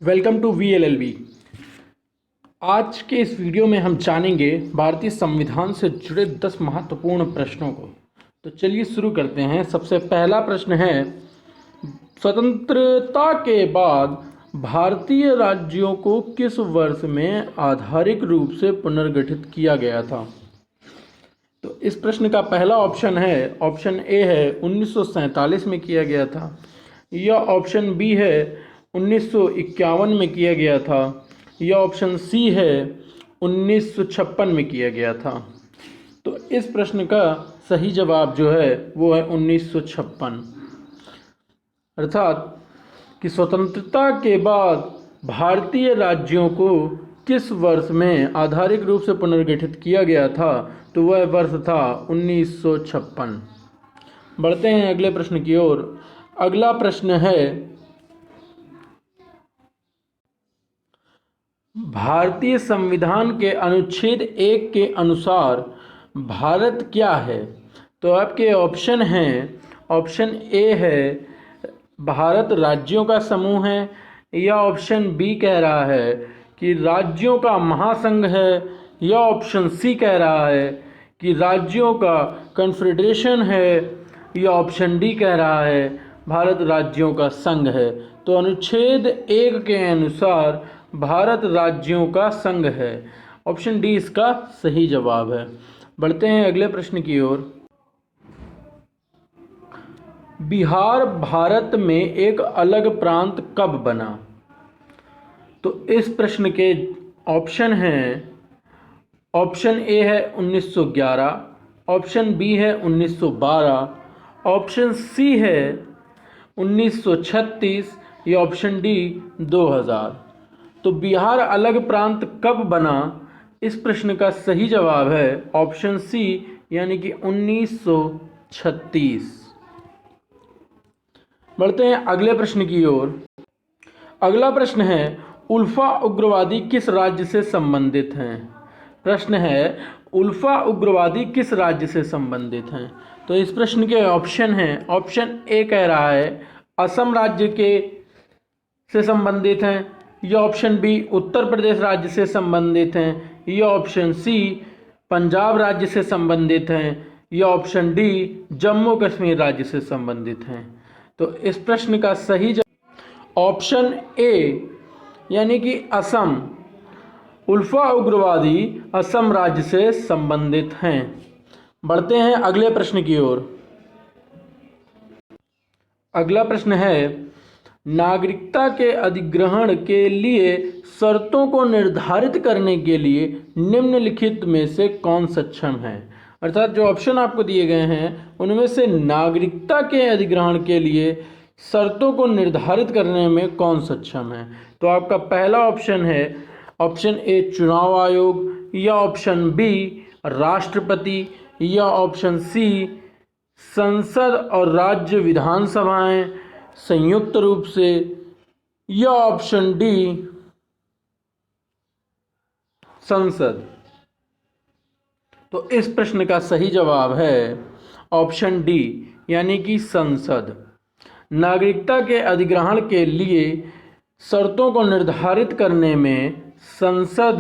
Welcome to VLLB। आज के इस वीडियो में हम जानेंगे भारतीय संविधान से जुड़े 10 महत्वपूर्ण प्रश्नों को। तो चलिए शुरू करते हैं। सबसे पहला प्रश्न है, स्वतंत्रता के बाद भारतीय राज्यों को किस वर्ष में आधारिक रूप से पुनर्गठित किया गया था? तो इस प्रश्न का पहला ऑप्शन है, ऑप्शन ए है 1947 में किया गया था, या ऑप्शन बी है 1951 में किया गया था, या ऑप्शन सी है 1956 में किया गया था। तो इस प्रश्न का सही जवाब जो है वो है 1956। अर्थात कि स्वतंत्रता के बाद भारतीय राज्यों को किस वर्ष में आधारिक रूप से पुनर्गठित किया गया था, तो वह वर्ष था 1956। बढ़ते हैं अगले प्रश्न की ओर। अगला प्रश्न है, भारतीय संविधान के अनुच्छेद 1 के अनुसार भारत क्या है? तो आपके ऑप्शन हैं, ऑप्शन ए है भारत राज्यों का समूह है, या ऑप्शन बी कह रहा है कि राज्यों का महासंघ है, या ऑप्शन सी कह रहा है कि राज्यों का कॉन्फेडरेशन है, या ऑप्शन डी कह रहा है भारत राज्यों का संघ है। तो अनुच्छेद 1 के अनुसार भारत राज्यों का संघ है। ऑप्शन डी इसका सही जवाब है। बढ़ते हैं अगले प्रश्न की ओर। बिहार भारत में एक अलग प्रांत कब बना? तो इस प्रश्न के ऑप्शन हैं, ऑप्शन ए है 1911, ऑप्शन बी है 1912, ऑप्शन सी है 1936, या ऑप्शन डी 2000। तो बिहार अलग प्रांत कब बना, इस प्रश्न का सही जवाब है ऑप्शन सी, यानी कि 1936। बढ़ते हैं अगले प्रश्न की ओर। अगला प्रश्न है, उल्फा उग्रवादी किस राज्य से संबंधित हैं? प्रश्न है, उल्फा उग्रवादी किस राज्य से संबंधित हैं? तो इस प्रश्न के ऑप्शन हैं, ऑप्शन ए कह रहा है असम राज्य के से संबंधित हैं, या ऑप्शन बी उत्तर प्रदेश राज्य से संबंधित हैं, या ऑप्शन सी पंजाब राज्य से संबंधित हैं, या ऑप्शन डी जम्मू कश्मीर राज्य से संबंधित हैं। तो इस प्रश्न का सही जवाब ऑप्शन ए, यानी कि असम, उल्फा उग्रवादी असम राज्य से संबंधित हैं। बढ़ते हैं अगले प्रश्न की ओर। अगला प्रश्न है, नागरिकता के अधिग्रहण के लिए शर्तों को निर्धारित करने के लिए निम्नलिखित में से कौन सक्षम है? अर्थात जो ऑप्शन आपको दिए गए हैं उनमें से नागरिकता के अधिग्रहण के लिए शर्तों को निर्धारित करने में कौन सक्षम है? तो आपका पहला ऑप्शन है, ऑप्शन ए चुनाव आयोग, या ऑप्शन बी राष्ट्रपति, या ऑप्शन सी संसद और राज्य विधानसभाएं संयुक्त रूप से, या ऑप्शन डी संसद। तो इस प्रश्न का सही जवाब है ऑप्शन डी, यानी कि संसद। नागरिकता के अधिग्रहण के लिए शर्तों को निर्धारित करने में संसद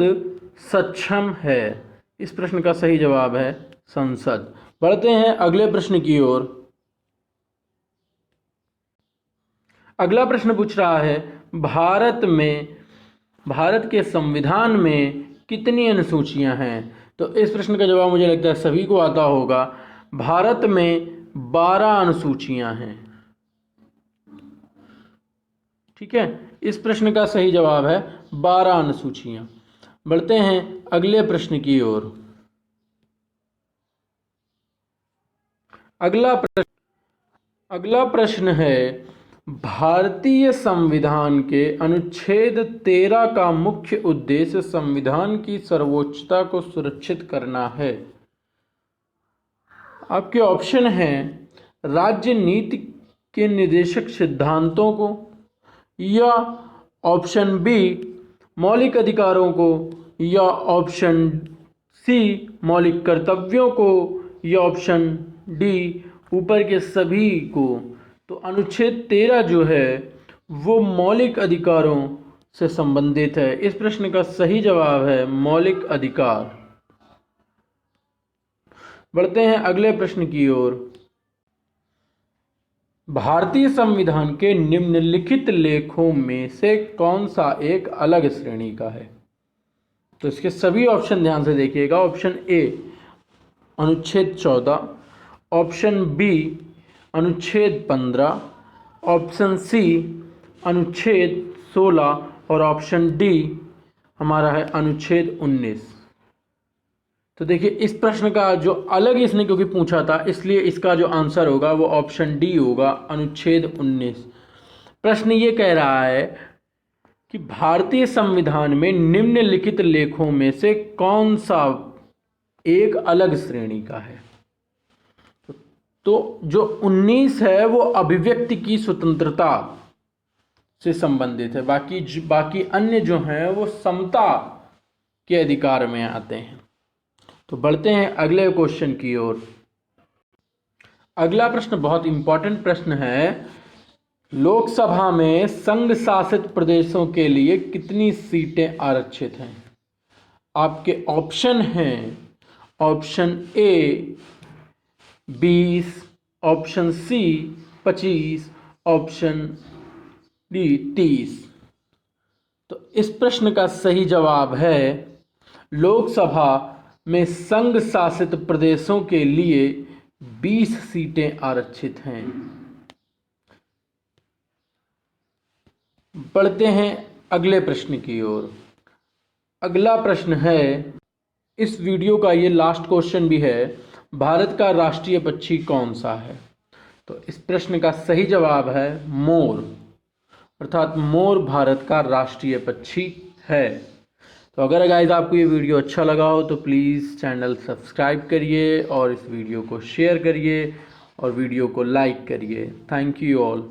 सक्षम है। इस प्रश्न का सही जवाब है संसद। बढ़ते हैं अगले प्रश्न की ओर। अगला प्रश्न पूछ रहा है, भारत के संविधान में कितनी अनुसूचियां हैं? तो इस प्रश्न का जवाब मुझे लगता है सभी को आता होगा। भारत में 12 अनुसूचियां हैं। ठीक है, इस प्रश्न का सही जवाब है 12 अनुसूचियां। बढ़ते हैं अगले प्रश्न की ओर। अगला प्रश्न है, भारतीय संविधान के अनुच्छेद 13 का मुख्य उद्देश्य संविधान की सर्वोच्चता को सुरक्षित करना है। आपके ऑप्शन हैं, राज्य नीति के निर्देशक सिद्धांतों को, या ऑप्शन बी मौलिक अधिकारों को, या ऑप्शन सी मौलिक कर्तव्यों को, या ऑप्शन डी ऊपर के सभी को। तो अनुच्छेद 13 जो है वो मौलिक अधिकारों, से संबंधित है? इस प्रश्न का सही जवाब है मौलिक अधिकार। बढ़ते हैं अगले प्रश्न की ओर। भारतीय संविधान के निम्नलिखित लेखों में से कौन सा एक अलग श्रेणी का है? तो इसके सभी ऑप्शन ध्यान से देखिएगा। ऑप्शन ए अनुच्छेद 14, ऑप्शन बी अनुच्छेद 15, ऑप्शन सी अनुच्छेद 16 और ऑप्शन डी हमारा है अनुच्छेद 19। तो देखिए इस प्रश्न का जो अलग इसने क्योंकि पूछा था, इसलिए इसका जो आंसर होगा वो ऑप्शन डी होगा, अनुच्छेद 19। प्रश्न ये कह रहा है कि भारतीय संविधान में निम्नलिखित लेखों में से कौन सा एक अलग श्रेणी का है? तो जो 19 है वो अभिव्यक्ति की स्वतंत्रता से संबंधित है, बाकी अन्य जो हैं वो समता के अधिकार में आते हैं। तो बढ़ते हैं अगले क्वेश्चन की ओर। अगला प्रश्न बहुत इंपॉर्टेंट प्रश्न है। लोकसभा में संघ शासित प्रदेशों के लिए कितनी सीटें आरक्षित हैं? आपके ऑप्शन हैं option A 20, option C 25, option D 30। तो इस प्रश्न का सही जवाब है लोकसभा में संघ शासित प्रदेशों के लिए 20 सीटें आरक्षित हैं। बढ़ते हैं अगले प्रश्न की ओर। अगला प्रश्न है, इस वीडियो का ये लास्ट क्वेश्चन भी है, भारत का राष्ट्रीय पक्षी कौन सा है? तो इस प्रश्न का सही जवाब है मोर, अर्थात मोर भारत का राष्ट्रीय पक्षी है। तो अगर गाइस आपको ये वीडियो अच्छा लगा हो तो प्लीज़ चैनल सब्सक्राइब करिए और इस वीडियो को शेयर करिए और वीडियो को लाइक करिए। Thank you all.